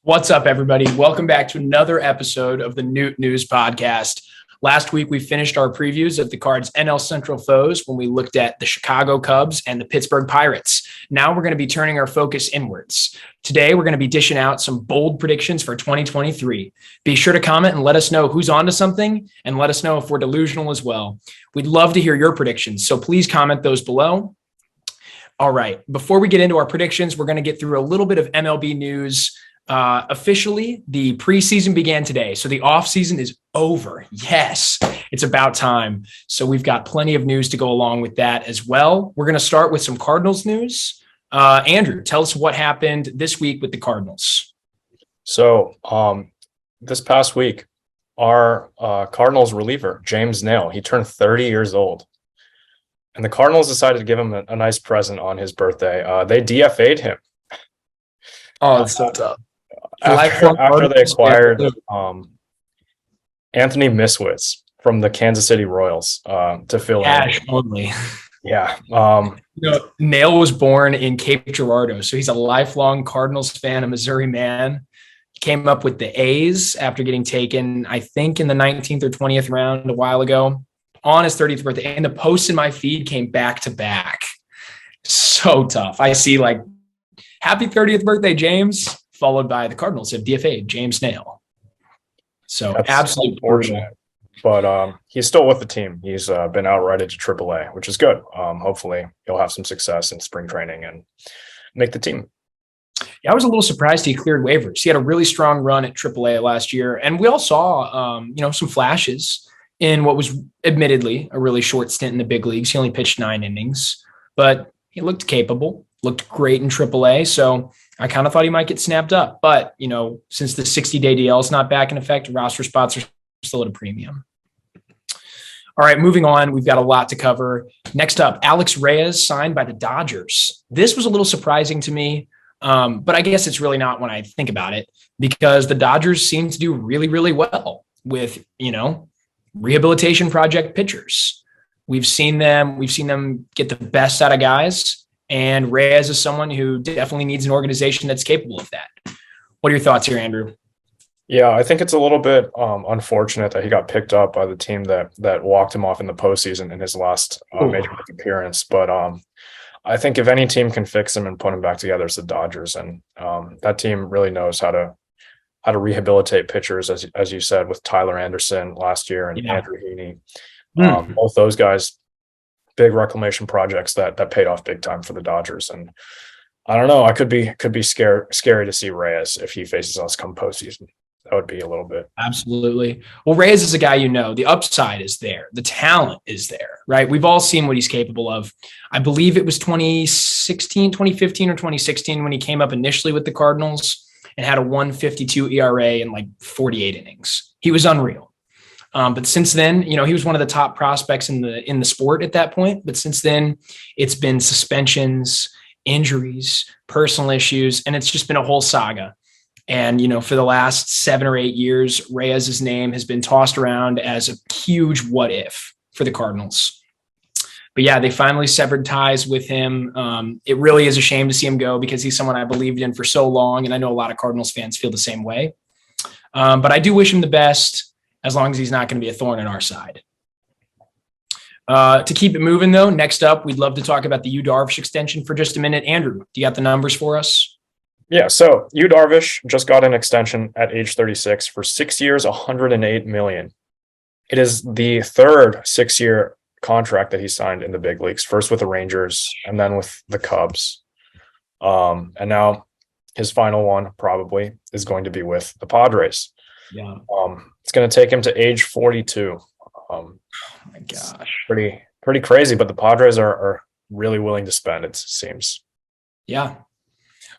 What's up, everybody? Welcome back to another episode of the Newt News Podcast. Last week, we finished our previews of the Cards' NL Central foes when we looked at the Chicago Cubs and the Pittsburgh Pirates. Now we're going to be turning our focus inwards. Today, we're going to be dishing out some bold predictions for 2023. Be sure to comment and let us know who's onto something, and let us know if we're delusional as well. We'd love to hear your predictions, so please comment those below. All right, before we get into our predictions, we're going to get through a little bit of MLB news. Officially, the preseason began today, so the offseason is over. Yes, it's about time. So we've got plenty of news to go along with that as well. We're going to start with some Cardinals news. Andrew, tell us what happened this week with the Cardinals. So this past week, our Cardinals reliever, James Naile, he turned 30 years old. And the Cardinals decided to give him a nice present on his birthday. They DFA'd him. Oh, it's so tough. After they acquired Anthony Miswitz from the Kansas City Royals to fill cash only. Yeah. Naile was born in Cape Girardeau, so he's a lifelong Cardinals fan, a Missouri man. He came up with the A's after getting taken, I think, in the 19th or 20th round a while ago on his 30th birthday. And the posts in my feed came back to back. So tough. I see like, happy 30th birthday, James, followed by the Cardinals have DFA'd James Naile. So that's absolutely unfortunate. But he's still with the team. He's been outrighted to AAA, which is good. Hopefully he'll have some success in spring training and make the team. Yeah, I was a little surprised he cleared waivers. He had a really strong run at AAA last year. And we all saw, some flashes in what was admittedly a really short stint in the big leagues. He only pitched 9 innings, but he looked capable, looked great in AAA. So I kind of thought he might get snapped up. But, since the 60-day DL is not back in effect, roster spots are still at a premium. All right, moving on. We've got a lot to cover. Next up, Alex Reyes signed by the Dodgers. This was a little surprising to me, but I guess it's really not when I think about it, because the Dodgers seem to do really, really well with, rehabilitation project pitchers. We've seen them get the best out of guys. And Reyes is someone who definitely needs an organization that's capable of that. What are your thoughts here, Andrew? Yeah, I think it's a little bit unfortunate that he got picked up by the team that walked him off in the postseason in his last major league appearance. But I think if any team can fix him and put him back together, it's the Dodgers. And that team really knows how to rehabilitate pitchers, as you said, with Tyler Anderson last year and Andrew Heaney. Both those guys, big reclamation projects that paid off big time for the Dodgers. And I don't know, I could be scary to see Reyes if he faces us come postseason. That would be a little bit. Absolutely. Well, Reyes is a guy, the upside is there. The talent is there, right? We've all seen what he's capable of. I believe it was 2015 or 2016 when he came up initially with the Cardinals and had a 1.52 ERA in like 48 innings. He was unreal. But since then, he was one of the top prospects in the sport at that point. But since then, it's been suspensions, injuries, personal issues, and it's just been a whole saga. And, for the last 7 or 8 years, Reyes' name has been tossed around as a huge what if for the Cardinals. But yeah, they finally severed ties with him. It really is a shame to see him go because he's someone I believed in for so long. And I know a lot of Cardinals fans feel the same way. But I do wish him the best, as long as he's not going to be a thorn in our side. To keep it moving, though, next up, we'd love to talk about the Yu Darvish extension for just a minute. Andrew, do you got the numbers for us? Yeah, so Yu Darvish just got an extension at age 36 for 6 years, $108 million. It is the third 6-year contract that he signed in the big leagues, first with the Rangers and then with the Cubs. And now his final one probably is going to be with the Padres. Yeah. It's going to take him to age 42. Oh my gosh. Pretty crazy, but the Padres are really willing to spend, it seems. Yeah.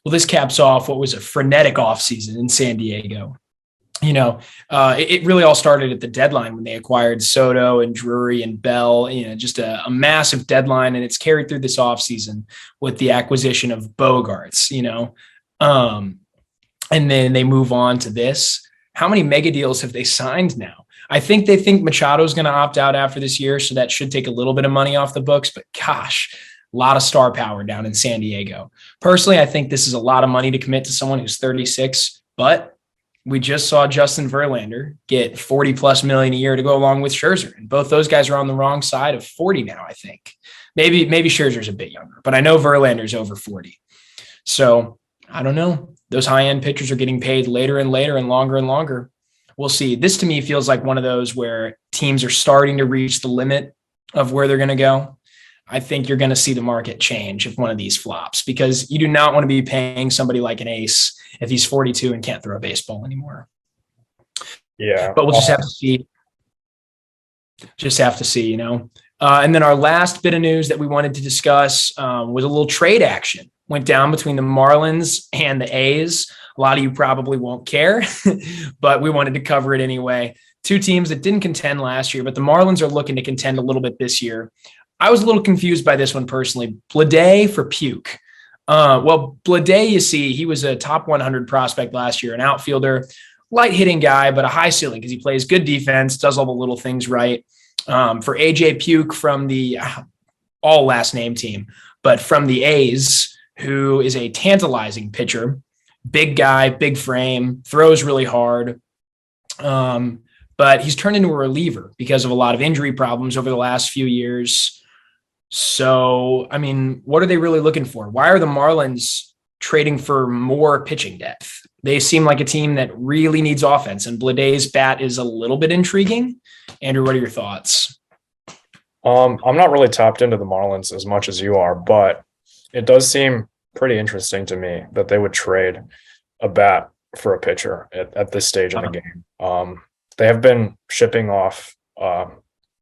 Well, this caps off what was a frenetic offseason in San Diego. It really all started at the deadline when they acquired Soto and Drury and Bell, just a massive deadline. And it's carried through this offseason with the acquisition of Bogarts, and then they move on to this. How many mega deals have they signed now? I think they think Machado's going to opt out after this year, so that should take a little bit of money off the books. But gosh, a lot of star power down in San Diego. Personally, I think this is a lot of money to commit to someone who's 36, But we just saw Justin Verlander get 40 plus million a year to go along with Scherzer. And both those guys are on the wrong side of 40 now, I think. Maybe Scherzer's a bit younger, but I know Verlander's over 40. So I don't know. Those high-end pitchers are getting paid later and later and longer. We'll see. This to me feels like one of those where teams are starting to reach the limit of where they're going to go. I think you're going to see the market change if one of these flops, because you do not want to be paying somebody like an ace if he's 42 and can't throw a baseball anymore. Yeah. But we'll just have to see. And then our last bit of news that we wanted to discuss was a little trade action. Went down between the Marlins and the A's. A lot of you probably won't care, but we wanted to cover it anyway. Two teams that didn't contend last year, but the Marlins are looking to contend a little bit this year. I was a little confused by this one personally. Bleday for Puke. Bleday, you see, he was a top 100 prospect last year, an outfielder, light hitting guy, but a high ceiling because he plays good defense, does all the little things right. For AJ Puke from the all last name team, but from the A's, who is a tantalizing pitcher, big guy, big frame, throws really hard. But he's turned into a reliever because of a lot of injury problems over the last few years. So, I mean, what are they really looking for? Why are the Marlins trading for more pitching depth? They seem like a team that really needs offense, and Bleday's bat is a little bit intriguing. Andrew, what are your thoughts? I'm not really tapped into the Marlins as much as you are, but it does seem pretty interesting to me that they would trade a bat for a pitcher at this stage in the game. They have been shipping off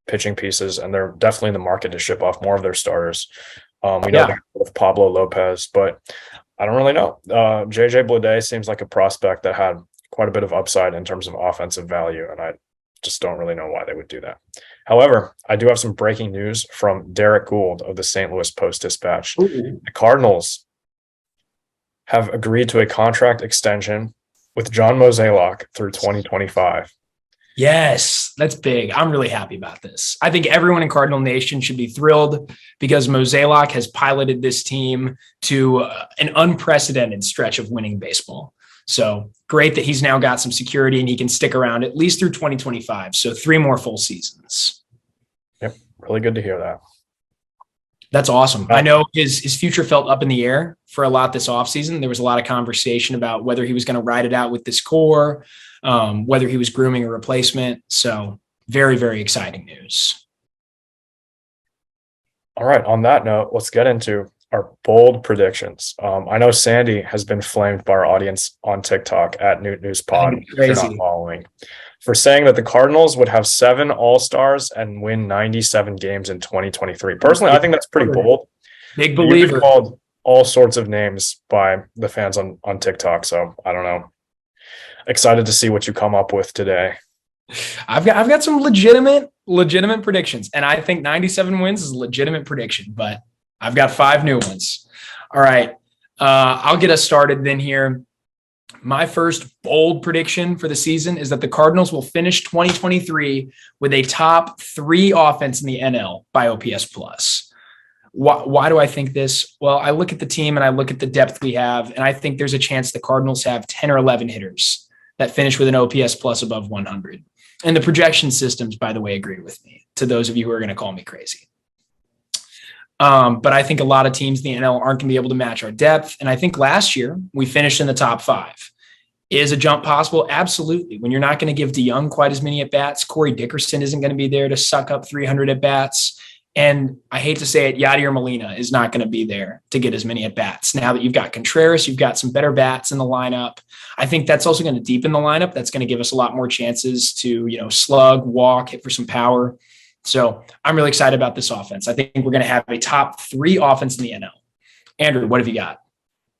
pitching pieces, and they're definitely in the market to ship off more of their starters. We know with Pablo Lopez, but I don't really know. JJ Bleday seems like a prospect that had quite a bit of upside in terms of offensive value, and I just don't really know why they would do that. However, I do have some breaking news from Derek Gould of the St. Louis Post-Dispatch. The Cardinals have agreed to a contract extension with John Mozeliak through 2025. Yes, that's big. I'm really happy about this. I think everyone in Cardinal Nation should be thrilled because Mozeliak has piloted this team to an unprecedented stretch of winning baseball. So great that he's now got some security and he can stick around at least through 2025. So 3 more full seasons. Yep. Really good to hear that. That's awesome. I know his future felt up in the air for a lot this offseason. There was a lot of conversation about whether he was going to ride it out with this core, whether he was grooming a replacement. So very, very exciting news. All right. On that note, let's get into our bold predictions. I know Sandy has been flamed by our audience on TikTok at Newt News Pod, if you're not following, for saying that the Cardinals would have 7 All-Stars and win 97 games in 2023. Personally, I think that's pretty bold. Big believer. You've been called all sorts of names by the fans on TikTok, so I don't know. Excited to see what you come up with today. I've got some legitimate predictions, and I think 97 wins is a legitimate prediction, but I've got 5 new ones. All right. I'll get us started then here. My first bold prediction for the season is that the Cardinals will finish 2023 with a top 3 offense in the NL by OPS plus. Why do I think this? Well, I look at the team and I look at the depth we have, and I think there's a chance the Cardinals have 10 or 11 hitters that finish with an OPS plus above 100. And the projection systems, by the way, agree with me, to those of you who are going to call me crazy. But I think a lot of teams in the NL aren't going to be able to match our depth. And I think last year we finished in the top 5. Is a jump possible? Absolutely. When you're not going to give DeYoung quite as many at-bats, Corey Dickerson isn't going to be there to suck up 300 at-bats. And I hate to say it, Yadier Molina is not going to be there to get as many at-bats. Now that you've got Contreras, you've got some better bats in the lineup. I think that's also going to deepen the lineup. That's going to give us a lot more chances to, slug, walk, hit for some power. So I'm really excited about this offense. I think we're going to have a top 3 offense in the NL. Andrew, what have you got?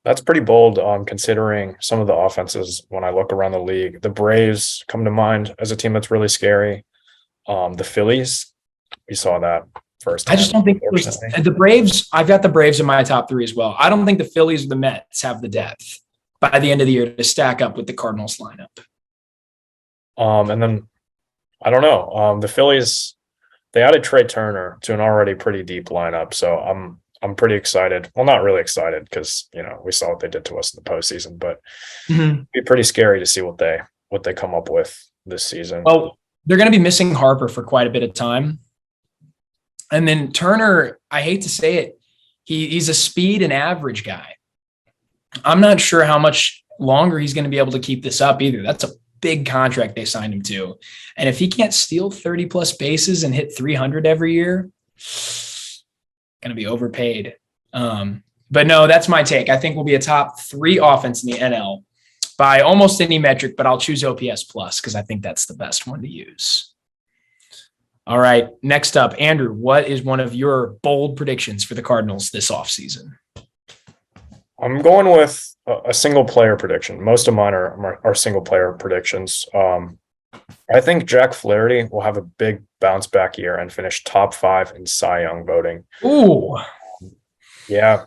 That's pretty bold, considering some of the offenses when I look around the league. The Braves come to mind as a team that's really scary. The Phillies, we saw that first. I just don't think the Braves, I've got the Braves in my top 3 as well. I don't think the Phillies or the Mets have the depth by the end of the year to stack up with the Cardinals lineup. And then, I don't know, the Phillies, they added Trey Turner to an already pretty deep lineup. So I'm I'm pretty excited. Well, not really excited because, we saw what they did to us in the postseason, but it'd be pretty scary to see what they come up with this season. Well, they're going to be missing Harper for quite a bit of time. And then Turner, I hate to say it, he's a speed and average guy. I'm not sure how much longer he's going to be able to keep this up either. That's a big contract they signed him to. And if he can't steal 30 plus bases and hit 300 every year, going to be overpaid. But no, that's my take. I think we'll be a top 3 offense in the NL by almost any metric, but I'll choose OPS plus because I think that's the best one to use. All right. Next up, Andrew, what is one of your bold predictions for the Cardinals this offseason? I'm going with a single player prediction. Most of mine are single player predictions. I think Jack Flaherty will have a big bounce back year and finish top 5 in Cy Young voting. Ooh. Yeah.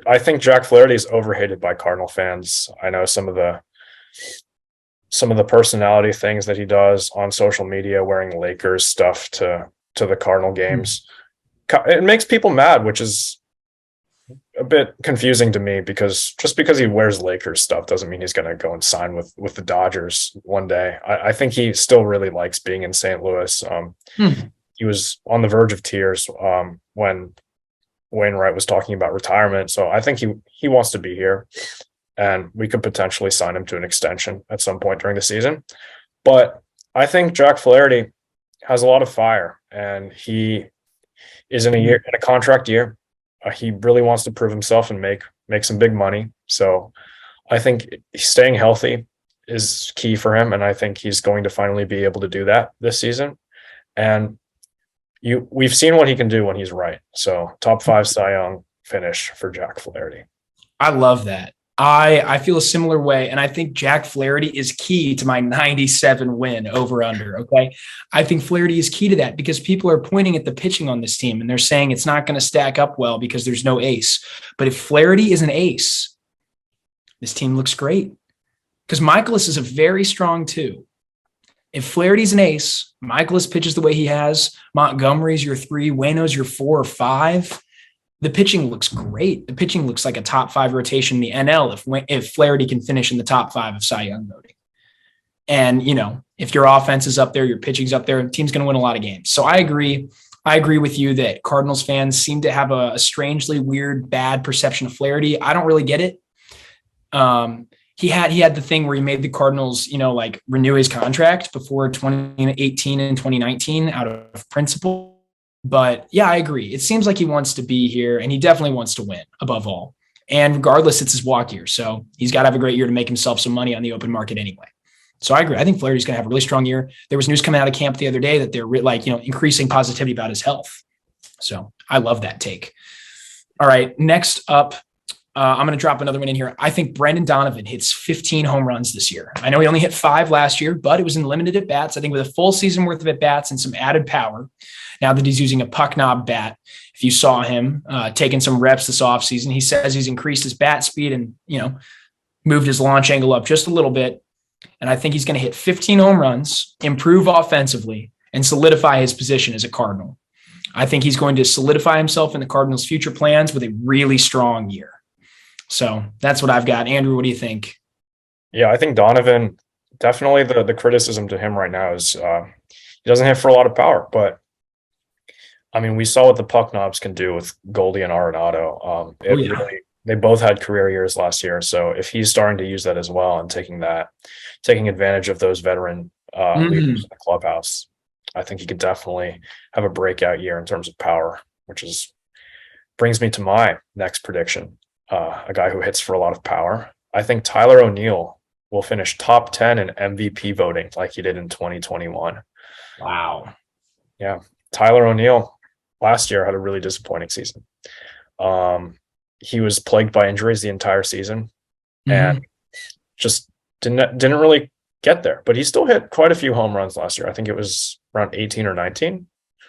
I think Jack Flaherty is overhated by Cardinal fans. I know some of the personality things that he does on social media, wearing Lakers stuff to the Cardinal games. It makes people mad, which is a bit confusing to me because just because he wears Lakers stuff doesn't mean he's going to go and sign with the Dodgers one day. I think he still really likes being in St. Louis. He was on the verge of tears when Wainwright was talking about retirement. So I think he wants to be here, and we could potentially sign him to an extension at some point during the season. But I think Jack Flaherty has a lot of fire, and he is in a contract year. He really wants to prove himself and make some big money. So I think staying healthy is key for him, and I think he's going to finally be able to do that this season. And we've seen what he can do when he's right. So top 5 Cy Young finish for Jack Flaherty. I love that. I feel a similar way, and I think Jack Flaherty is key to my 97 win over under. Okay. I think Flaherty is key to that because people are pointing at the pitching on this team and they're saying it's not going to stack up well because there's no ace. But if Flaherty is an ace, this team looks great because Michaelis is a very strong 2. If Flaherty's an ace, Michaelis pitches the way he has, Montgomery's your 3, Waino's your 4 or 5. The pitching looks great. The pitching looks like a top 5 rotation in the NL if Flaherty can finish in the top 5 of Cy Young voting. And, if your offense is up there, your pitching's up there, the team's going to win a lot of games. So I agree. I agree with you that Cardinals fans seem to have a strangely weird, bad perception of Flaherty. I don't really get it. He had the thing where he made the Cardinals, renew his contract before 2018 and 2019 out of principle. But yeah, I agree. It seems like he wants to be here, and he definitely wants to win above all. And regardless, it's his walk year. So he's got to have a great year to make himself some money on the open market anyway. So I agree. I think Flaherty's going to have a really strong year. There was news coming out of camp the other day that they're increasing positivity about his health. So I love that take. All right. Next up, I'm going to drop another one in here. I think Brendan Donovan hits 15 home runs this year. I know he only hit 5 last year, but it was in limited at bats. I think with a full season worth of at bats and some added power, now that he's using a puck knob bat, if you saw him taking some reps this offseason, he says he's increased his bat speed and, moved his launch angle up just a little bit. And I think he's going to hit 15 home runs, improve offensively, and solidify his position as a Cardinal. I think he's going to solidify himself in the Cardinals' future plans with a really strong year. So that's what I've got. Andrew, what do you think? Yeah, I think Donovan, definitely the criticism to him right now is he doesn't hit for a lot of power, but I mean, we saw what the puck knobs can do with Goldie and Arenado. They both had career years last year. So if he's starting to use that as well and taking advantage of those veteran leaders in the clubhouse, I think he could definitely have a breakout year in terms of power, which brings me to my next prediction. A guy who hits for a lot of power. I think Tyler O'Neill will finish top 10 in MVP voting like he did in 2021. Wow. Yeah. Tyler O'Neill last year had a really disappointing season. He was plagued by injuries the entire season and just didn't really get there, but he still hit quite a few home runs last year. I think it was around 18 or 19.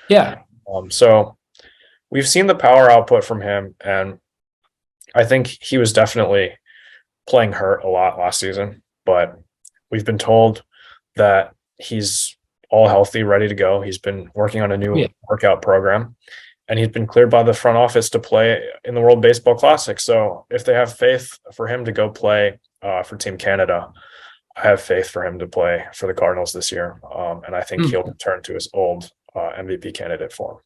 Yeah. So we've seen the power output from him, and I think he was definitely playing hurt a lot last season, but we've been told that he's all healthy, ready to go. He's been working on a new workout program, and he's been cleared by the front office to play in the World Baseball Classic. So if they have faith for him to go play for Team Canada, I have faith for him to play for the Cardinals this year. And I think he'll return to his old MVP candidate form.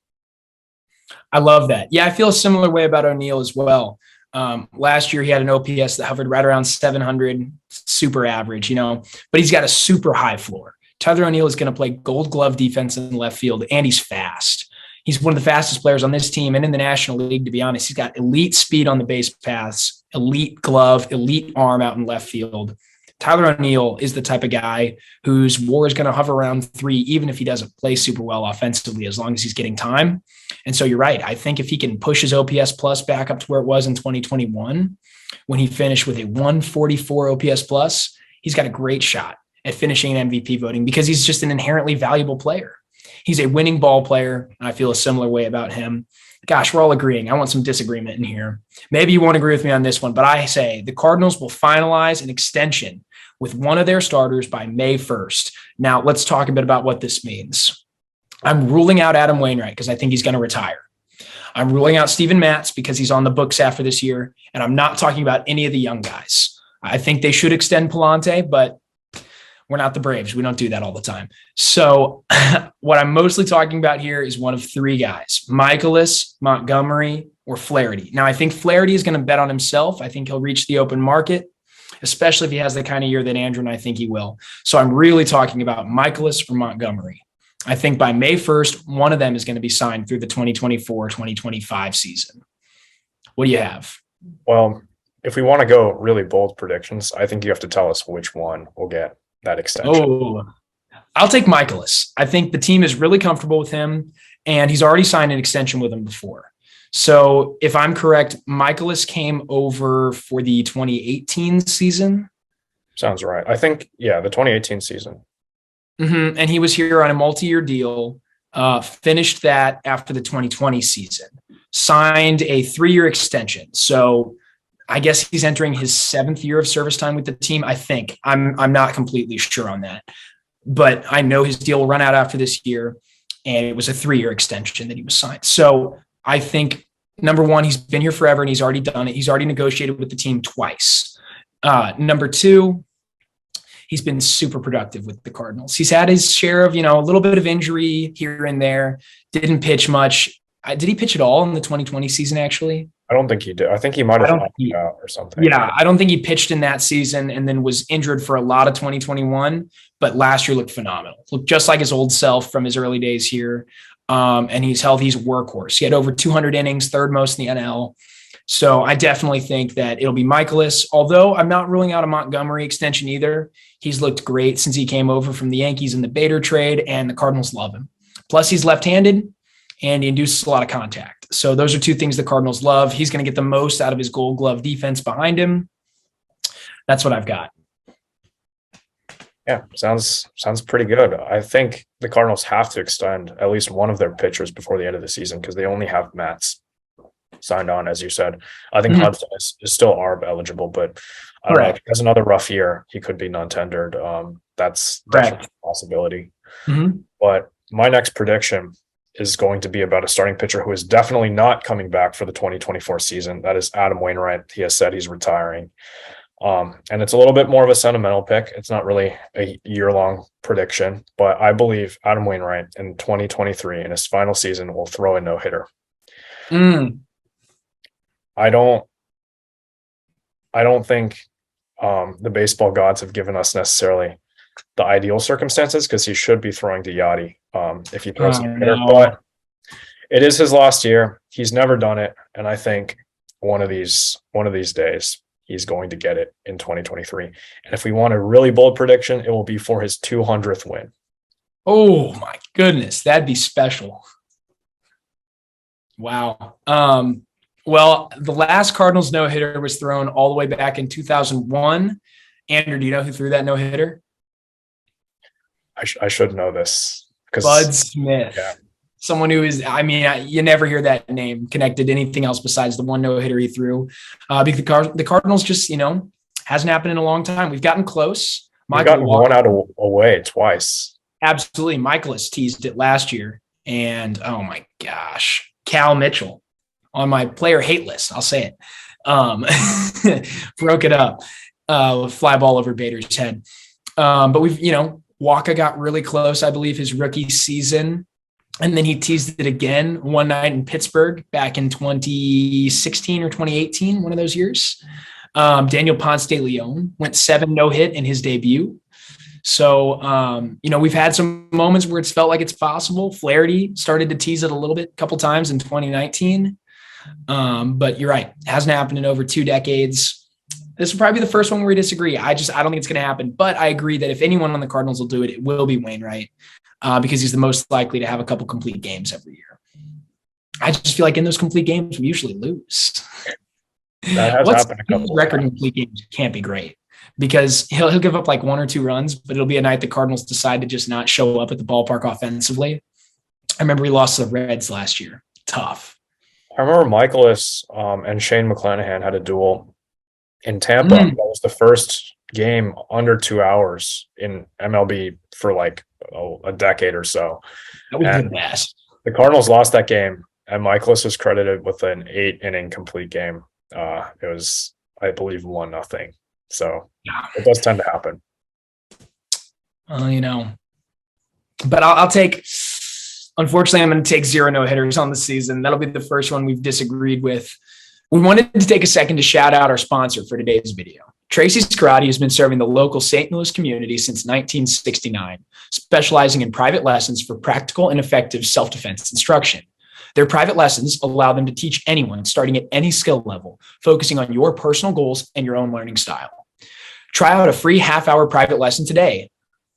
I love that. Yeah, I feel a similar way about O'Neill as well. Last year, he had an OPS that hovered right around 700, super average, but he's got a super high floor. Tyler O'Neill is going to play Gold Glove defense in left field, and he's fast. He's one of the fastest players on this team and in the National League, to be honest. He's got elite speed on the base paths, elite glove, elite arm out in left field. Tyler O'Neill is the type of guy whose WAR is going to hover around 3, even if he doesn't play super well offensively, as long as he's getting time. And so you're right. I think if he can push his OPS plus back up to where it was in 2021, when he finished with a 144 OPS plus, he's got a great shot at finishing an MVP voting because he's just an inherently valuable player. He's a winning ball player. And I feel a similar way about him. Gosh, we're all agreeing. I want some disagreement in here. Maybe you won't agree with me on this one, but I say the Cardinals will finalize an extension with one of their starters by May 1st. Now, let's talk a bit about what this means. I'm ruling out Adam Wainwright because I think he's going to retire. I'm ruling out Steven Matz because he's on the books after this year, and I'm not talking about any of the young guys. I think they should extend Palante, but we're not the Braves. We don't do that all the time. So what I'm mostly talking about here is one of 3 guys, Michaelis, Montgomery, or Flaherty. Now, I think Flaherty is going to bet on himself. I think he'll reach the open market, especially if he has the kind of year that Andrew and I think he will. So I'm really talking about Michaelis or Montgomery. I think by May 1st, one of them is going to be signed through the 2024-2025 season. What do you have? Well, if we want to go really bold predictions, I think you have to tell us which one will get that extension. Oh, I'll take Michaelis. I think the team is really comfortable with him, and he's already signed an extension with him before. So if I'm correct, Michaelis came over for the 2018 season. Sounds right. I think, the 2018 season. And he was here on a multi-year deal, finished that after the 2020 season, signed a 3-year extension. So I guess he's entering his 7th year of service time with the team. I think I'm not completely sure on that, but I know his deal will run out after this year, and it was a 3-year extension that he was signed. So I think, number one, he's been here forever and he's already done it. He's already negotiated with the team twice. Number 2, he's been super productive with the Cardinals. He's had his share of, a little bit of injury here and there. Didn't pitch much. Did he pitch at all in the 2020 season, actually? I don't think he did. I think he might have opted out or something. Yeah, I don't think he pitched in that season and then was injured for a lot of 2021, but last year looked phenomenal. Looked just like his old self from his early days here. And he's healthy. He's a workhorse. He had over 200 innings, 3rd most in the NL. So I definitely think that it'll be Michaelis, although I'm not ruling out a Montgomery extension either. He's looked great since he came over from the Yankees in the Bader trade, and the Cardinals love him. Plus, he's left-handed, and he induces a lot of contact. So those are 2 things the Cardinals love. He's going to get the most out of his Gold Glove defense behind him. That's what I've got. Yeah, sounds pretty good. I think the Cardinals have to extend at least one of their pitchers before the end of the season because they only have Matz signed on, as you said. I think Hudson is still ARB eligible, but I don't know. If he has another rough year, he could be non-tendered. That's definitely a possibility. But my next prediction is going to be about a starting pitcher who is definitely not coming back for the 2024 season. That is Adam Wainwright. He has said he's retiring. And it's a little bit more of a sentimental pick. It's not really a year-long prediction, but I believe Adam Wainwright in 2023 in his final season will throw a no-hitter. I don't think the baseball gods have given us necessarily the ideal circumstances because he should be throwing to Yachty if he throws a hitter. But it is his last year. He's never done it, and I think one of these days he's going to get it in 2023. And if we want a really bold prediction, it will be for his 200th win. Oh my goodness, that'd be special. Wow. Well, the last Cardinals no-hitter was thrown all the way back in 2001. Andrew, do you know who threw that no-hitter? I should know this. Bud Smith. Yeah. Someone who is, you never hear that name connected to anything else besides the one no-hitter he threw. Because the Cardinals just, hasn't happened in a long time. We've gotten close. We've gotten one out away twice. Absolutely. Michaelis teased it last year. And, oh, my gosh. Cal Mitchell on my player hate list. I'll say it. Broke it up. Fly ball over Bader's head. But we've, Waka got really close, I believe, his rookie season. And then he teased it again one night in Pittsburgh back in 2016 or 2018, one of those years. Daniel Ponce de Leon went 7 no-hit in his debut. So, we've had some moments where it's felt like it's possible. Flaherty started to tease it a little bit, a couple times in 2019. But you're right. It hasn't happened in over 2 decades. This will probably be the first one where we disagree. I don't think it's going to happen, but I agree that if anyone on the Cardinals will do it, it will be Wainwright, because he's the most likely to have a couple complete games every year. I just feel like in those complete games, we usually lose. That has happened a couple record in complete games can't be great, because he'll give up like 1 or 2 runs, but it'll be a night the Cardinals decide to just not show up at the ballpark offensively. I remember we lost to the Reds last year. Tough. I remember Michaelis and Shane McClanahan had a duel in Tampa. That was the first game under 2 hours in MLB for like a decade or so. That was the best. The Cardinals lost that game, and Michaelis was credited with an 8-inning complete game. It was, I believe, 1-0. So it does tend to happen. But I'll take. Unfortunately, I'm going to take 0 no-hitters on the season. That'll be the first one we've disagreed with. We wanted to take a second to shout out our sponsor for today's video. Tracy's Karate has been serving the local St. Louis community since 1969, specializing in private lessons for practical and effective self-defense instruction. Their private lessons allow them to teach anyone starting at any skill level, focusing on your personal goals and your own learning style. Try out a free half-hour private lesson today.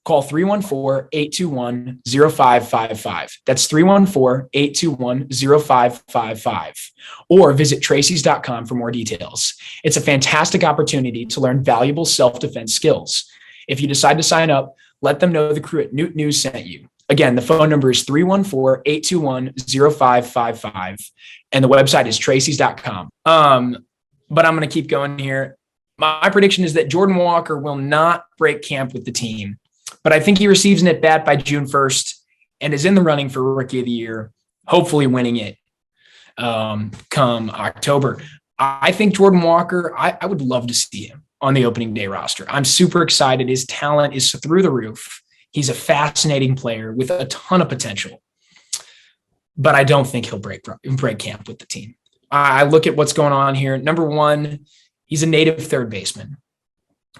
Call 314-821-0555. That's 314-821-0555. Or visit tracys.com for more details. It's a fantastic opportunity to learn valuable self-defense skills. If you decide to sign up, let them know the crew at Newt News sent you. Again, the phone number is 314-821-0555, and the website is tracys.com. But I'm going to keep going here. My prediction is that Jordan Walker will not break camp with the team, but I think he receives an at-bat by June 1st and is in the running for Rookie of the Year, hopefully winning it come October. I think Jordan Walker, I would love to see him on the opening day roster. I'm super excited. His talent is through the roof. He's a fascinating player with a ton of potential, but I don't think he'll break camp with the team. I look at what's going on here. Number one, he's a native third baseman,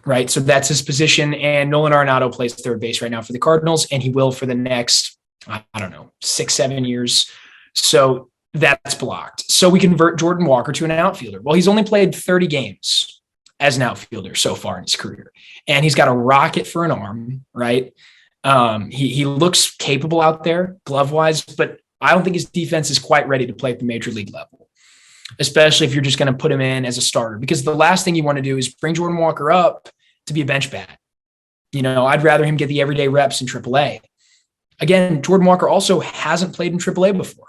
right? So that's his position. And Nolan Arenado plays third base right now for the Cardinals, and he will for the next, 6-7 years. So that's blocked. So we convert Jordan Walker to an outfielder. Well, he's only played 30 games as an outfielder so far in his career, and he's got a rocket for an arm, right? He looks capable out there glove-wise, but I don't think his defense is quite ready to play at the major league level, especially if you're just going to put him in as a starter, because the last thing you want to do is bring Jordan Walker up to be a bench bat. I'd rather him get the everyday reps in AAA. Again, Jordan Walker also hasn't played in AAA before.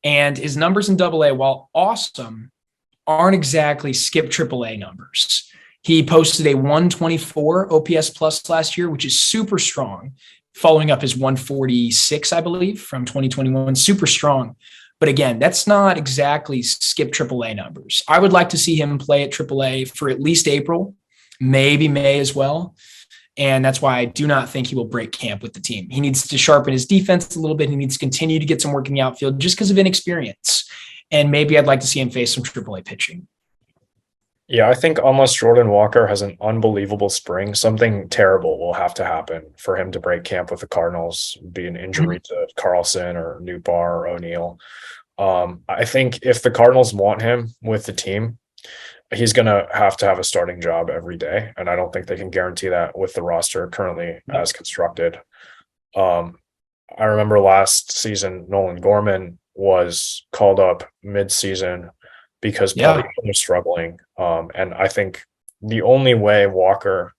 And his numbers in AA, while awesome, aren't exactly skip AAA numbers. He posted a 124 OPS plus last year, which is super strong, following up his 146, I believe, from 2021. Super strong. But again, that's not exactly skip AAA numbers. I would like to see him play at AAA for at least April, maybe May as well. And that's why I do not think he will break camp with the team. He needs to sharpen his defense a little bit. He needs to continue to get some work in the outfield just because of inexperience. And maybe I'd like to see him face some AAA pitching. Yeah, I think unless Jordan Walker has an unbelievable spring, something terrible will have to happen for him to break camp with the Cardinals, be an injury to Carlson or Newbar or O'Neill. I think if the Cardinals want him with the team, he's going to have a starting job every day. And I don't think they can guarantee that with the roster currently as constructed. I remember last season, Nolan Gorman was called up mid-season because Paulie was struggling. And I think the only way Walker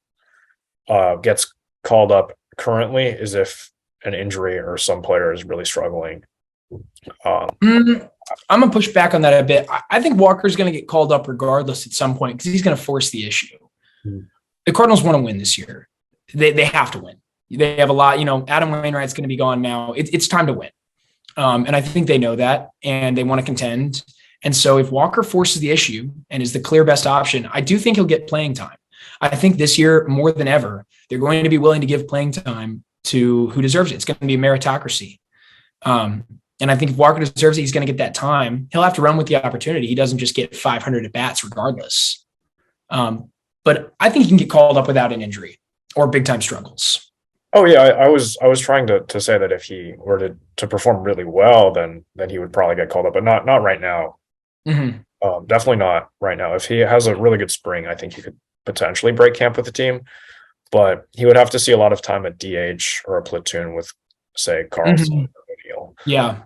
gets called up currently is if an injury or some player is really struggling. I'm going to push back on that a bit. I think Walker's going to get called up regardless at some point because he's going to force the issue. The Cardinals want to win this year. They have to win. They have a lot, Adam Wainwright's going to be gone now. It's time to win. And I think they know that and they want to contend. And so if Walker forces the issue and is the clear best option, I do think he'll get playing time. I think this year, more than ever, they're going to be willing to give playing time to who deserves it. It's going to be a meritocracy. And I think if Walker deserves it, he's going to get that time. He'll have to run with the opportunity. He doesn't just get 500 at bats regardless. But I think he can get called up without an injury or big time struggles. Oh yeah, I was trying to say that if he were to perform really well, then he would probably get called up, but not right now. Mm-hmm. Definitely not right now. If he has a really good spring, I think he could potentially break camp with the team, but he would have to see a lot of time at DH or a platoon with, say, Carlson or O'Neill. Yeah.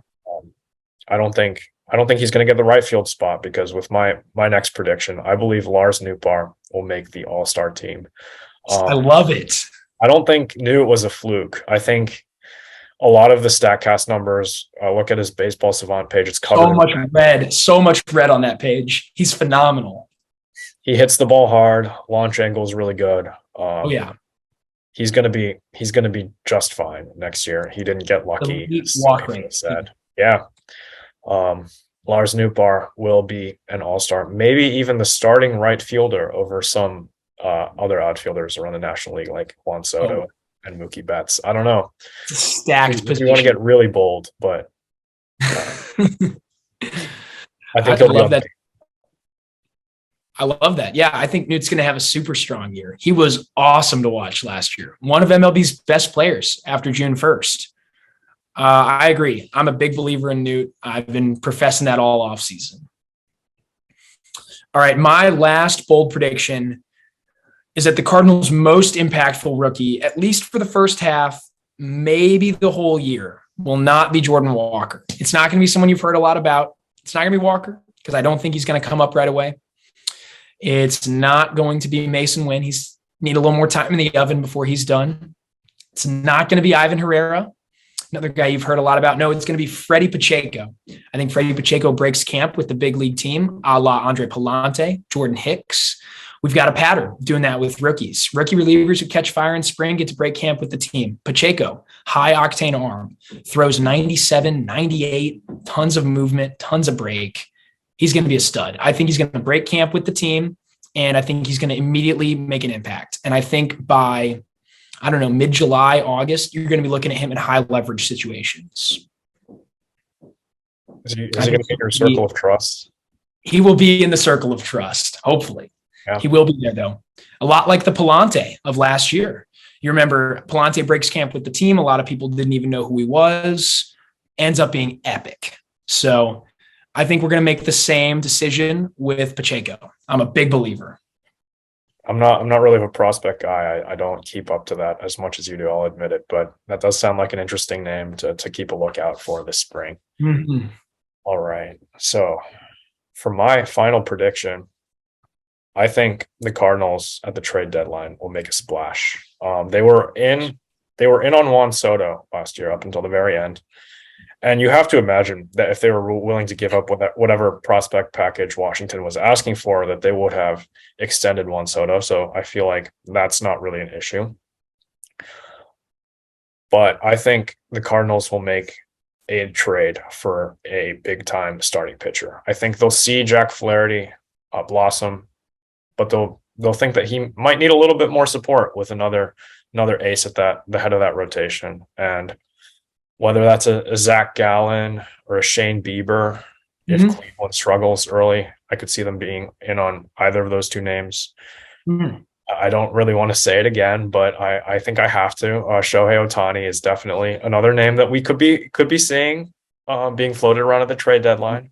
I don't think he's going to get the right field spot because with my next prediction, I believe Lars Nootbaar will make the All-Star team. I love it. I don't think Newt was a fluke. I think a lot of the StatCast numbers, look at his Baseball Savant page. It's covered. So much red on that page. He's phenomenal. He hits the ball hard. Launch angle is really good. Yeah. He's gonna be just fine next year. He didn't get lucky. Said. Yeah. Lars Nootbaar will be an all-star, maybe even the starting right fielder over some other outfielders around the National League like Juan Soto and Mookie Betts. I don't know. Stacked position. You want to get really bold, but I think I love that. I love that. Yeah, I think Newt's going to have a super strong year. He was awesome to watch last year. One of MLB's best players after June 1st. I agree. I'm a big believer in Newt. I've been professing that all offseason. All right, my last bold prediction is that the Cardinals' most impactful rookie, at least for the first half, maybe the whole year, will not be Jordan Walker. It's not going to be someone you've heard a lot about. It's not going to be Walker because I don't think he's going to come up right away. It's not going to be Mason Wynn. He's need a little more time in the oven before he's done. It's not going to be Ivan Herrera, another guy you've heard a lot about. No, it's going to be Freddie Pacheco. I think Freddie Pacheco breaks camp with the big league team, a la Andre Palante, Jordan Hicks. We've got a pattern doing that with rookies. Rookie relievers who catch fire in spring get to break camp with the team. Pacheco, high octane arm, throws 97, 98, tons of movement, tons of break. He's going to be a stud. I think he's going to break camp with the team, and I think he's going to immediately make an impact. And I think by, I don't know, mid-July, August, you're going to be looking at him in high leverage situations. Is he going to be in your circle of trust? He will be in the circle of trust, hopefully. Yeah. He will be there, though. A lot like the Palante of last year. You remember Palante breaks camp with the team. A lot of people didn't even know who he was. Ends up being epic. So I think we're going to make the same decision with Pacheco. I'm a big believer. I'm not really a prospect guy. I don't keep up to that as much as you do. I'll admit it, but that does sound like an interesting name to keep a lookout for this spring. Mm-hmm. All right. So for my final prediction, I think the Cardinals at the trade deadline will make a splash. They were in on Juan Soto last year up until the very end. And you have to imagine that if they were willing to give up whatever prospect package Washington was asking for, that they would have extended Juan Soto. So I feel like that's not really an issue. But I think the Cardinals will make a trade for a big-time starting pitcher. I think they'll see Jack Flaherty blossom, but they'll think that he might need a little bit more support with another ace at the head of that rotation. And whether that's a Zach Gallen or a Shane Bieber, if Cleveland struggles early, I could see them being in on either of those two names. I don't really want to say it again, but I think I have to. Shohei Ohtani is definitely another name that we could be seeing being floated around at the trade deadline.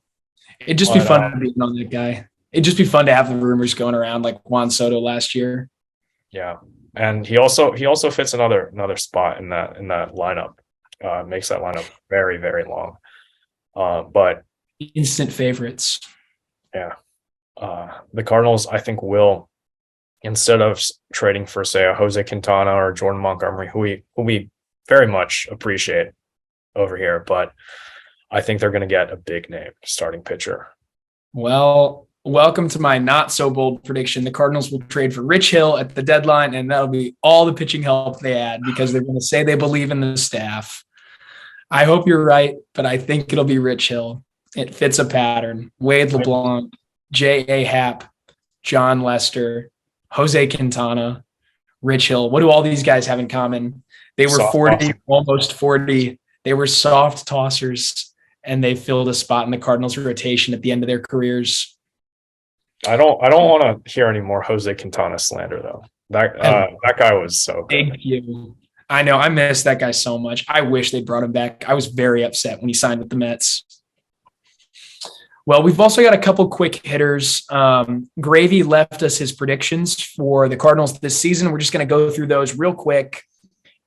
It'd just be fun to be on that guy. It'd just be fun to have the rumors going around like Juan Soto last year. Yeah, and he also fits another spot in that lineup. Makes that lineup very, very long. But instant favorites. Yeah. The Cardinals, I think, will, instead of trading for, say, a Jose Quintana or Jordan Montgomery, who we very much appreciate over here, but I think they're going to get a big name starting pitcher. Well, welcome to my not so bold prediction. The Cardinals will trade for Rich Hill at the deadline, and that'll be all the pitching help they add because they're going to say they believe in the staff. I hope you're right, but I think it'll be Rich Hill. It fits a pattern. Wade LeBlanc, J.A. Happ, John Lester, Jose Quintana, Rich Hill. What do all these guys have in common? They were 40, almost 40. They were soft tossers, and they filled a spot in the Cardinals rotation at the end of their careers. I don't want to hear any more Jose Quintana slander though. That guy was so good. Thank you. I know. I miss that guy so much. I wish they brought him back. I was very upset when he signed with the Mets. Well, we've also got a couple quick hitters. Gravy left us his predictions for the Cardinals this season. We're just going to go through those real quick.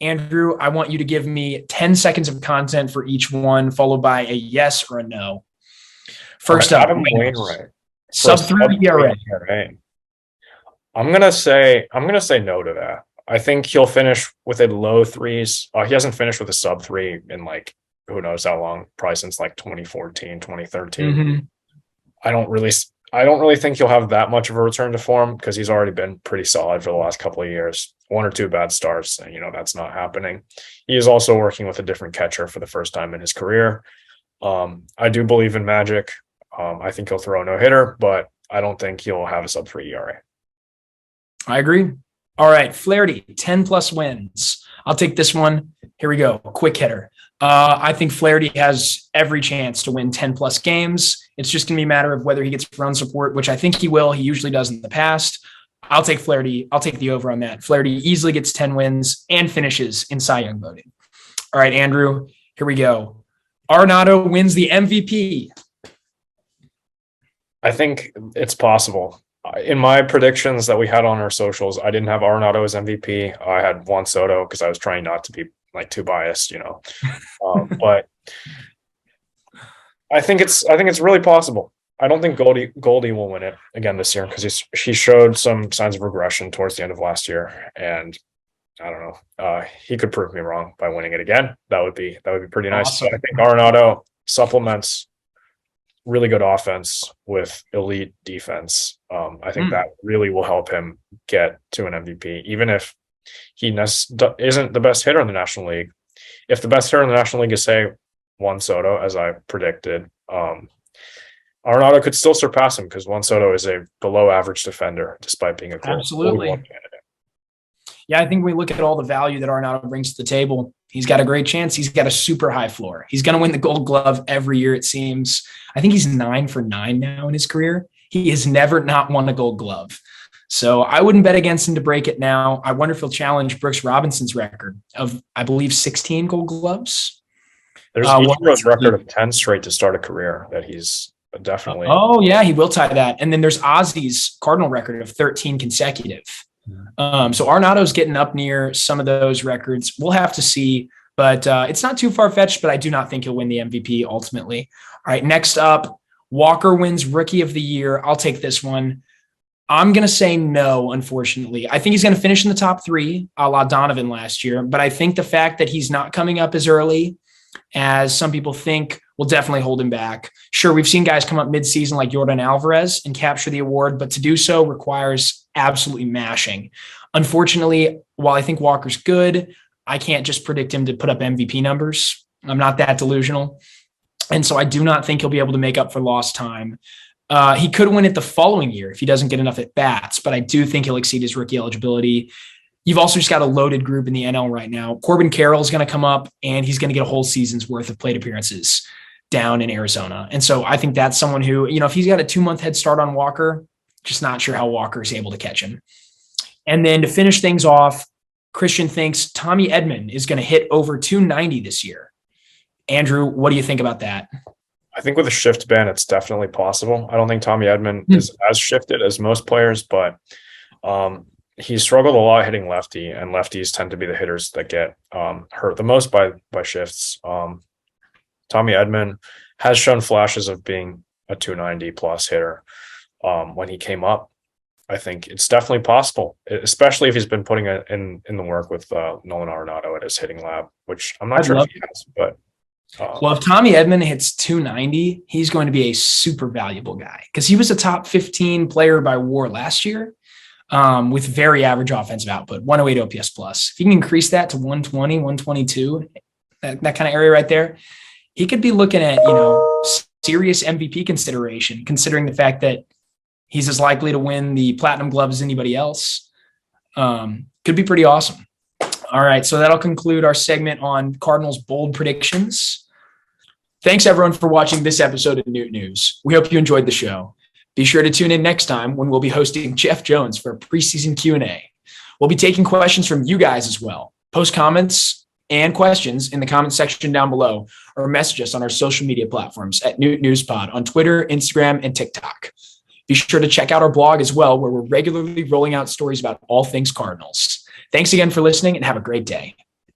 Andrew, I want you to give me 10 seconds of content for each one, followed by a yes or a no. First up, Wainwright. Sub-3 ERA. I'm gonna say no to that. I think he'll finish with a low threes. He hasn't finished with a sub-3 in like who knows how long, probably since like 2014, 2013. Mm-hmm. I don't really think he'll have that much of a return to form because he's already been pretty solid for the last couple of years. 1 or 2 bad starts, and that's not happening. He is also working with a different catcher for the first time in his career. I do believe in magic. I think he'll throw a no-hitter, but I don't think he'll have a sub-3 ERA. I agree. All right, Flaherty, 10-plus wins. I'll take this one. Here we go. Quick hitter. I think Flaherty has every chance to win 10-plus games. It's just going to be a matter of whether he gets run support, which I think he will. He usually does in the past. I'll take Flaherty. I'll take the over on that. Flaherty easily gets 10 wins and finishes in Cy Young voting. All right, Andrew, here we go. Arenado wins the MVP. I think it's possible. In my predictions that we had on our socials, I didn't have Arenado as MVP. I had Juan Soto because I was trying not to be like too biased, but I think it's really possible. I don't think Goldie will win it again this year because he showed some signs of regression towards the end of last year, and I don't know. He could prove me wrong by winning it again. That would be pretty nice. Awesome. But I think Arenado supplements really good offense with elite defense. I think that really will help him get to an MVP, even if he isn't the best hitter in the National League. If the best hitter in the National League is, say, Juan Soto, as I predicted, Arenado could still surpass him because Juan Soto is a below-average defender, despite being a absolutely candidate. Yeah, I think we look at all the value that Arenado brings to the table. He's got a great chance. He's got a super high floor. He's going to win the Gold Glove every year, it seems. I think he's 9 for 9 now in his career. He has never not won a Gold Glove. So I wouldn't bet against him to break it now. I wonder if he'll challenge Brooks Robinson's record of, I believe, 16 Gold Gloves. There's Ichiro's record of 10 straight to start a career that he's definitely. Oh, yeah, he will tie that. And then there's Ozzy's Cardinal record of 13 consecutive. So Arenado's getting up near some of those records. We'll have to see, but it's not too far-fetched, but I do not think he'll win the MVP ultimately. All right, next up, Walker wins Rookie of the Year. I'll take this one. I'm going to say no, unfortunately. I think he's going to finish in the top 3, a la Donovan last year, but I think the fact that he's not coming up as early as some people think will definitely hold him back. Sure, we've seen guys come up midseason like Yordan Alvarez and capture the award, but to do so requires absolutely mashing. Unfortunately, while I think Walker's good, I can't just predict him to put up MVP numbers. I'm not that delusional. And so I do not think he'll be able to make up for lost time. He could win it the following year if he doesn't get enough at bats, but I do think he'll exceed his rookie eligibility. You've also just got a loaded group in the NL right now. Corbin Carroll is going to come up, and he's going to get a whole season's worth of plate appearances down in Arizona. And so I think that's someone who, if he's got a 2-month head start on Walker, just not sure how Walker is able to catch him. And then to finish things off, Christian thinks Tommy Edman is going to hit over 290 this year. Andrew, what do you think about that? I think with a shift ban, it's definitely possible. I don't think Tommy Edman is as shifted as most players, but he struggled a lot hitting lefty, and lefties tend to be the hitters that get hurt the most by shifts. Tommy Edman has shown flashes of being a 290 plus hitter when he came up. I think it's definitely possible, especially if he's been putting it in the work with Nolan Arenado at his hitting lab, which I'm not sure if he has, but. Well, if Tommy Edman hits 290, he's going to be a super valuable guy because he was a top 15 player by WAR last year with very average offensive output, 108 OPS plus. If you can increase that to 120, 122, that kind of area right there, he could be looking at, serious MVP consideration, considering the fact that he's as likely to win the platinum glove as anybody else. Could be pretty awesome. All right. So that'll conclude our segment on Cardinals bold predictions. Thanks everyone for watching this episode of Newt News. We hope you enjoyed the show. Be sure to tune in next time when we'll be hosting Jeff Jones for a preseason Q&A. We'll be taking questions from you guys as well. Post comments and questions in the comment section down below, or message us on our social media platforms at Newt News Pod on Twitter, Instagram, and TikTok. Be sure to check out our blog as well, where we're regularly rolling out stories about all things Cardinals. Thanks again for listening and have a great day.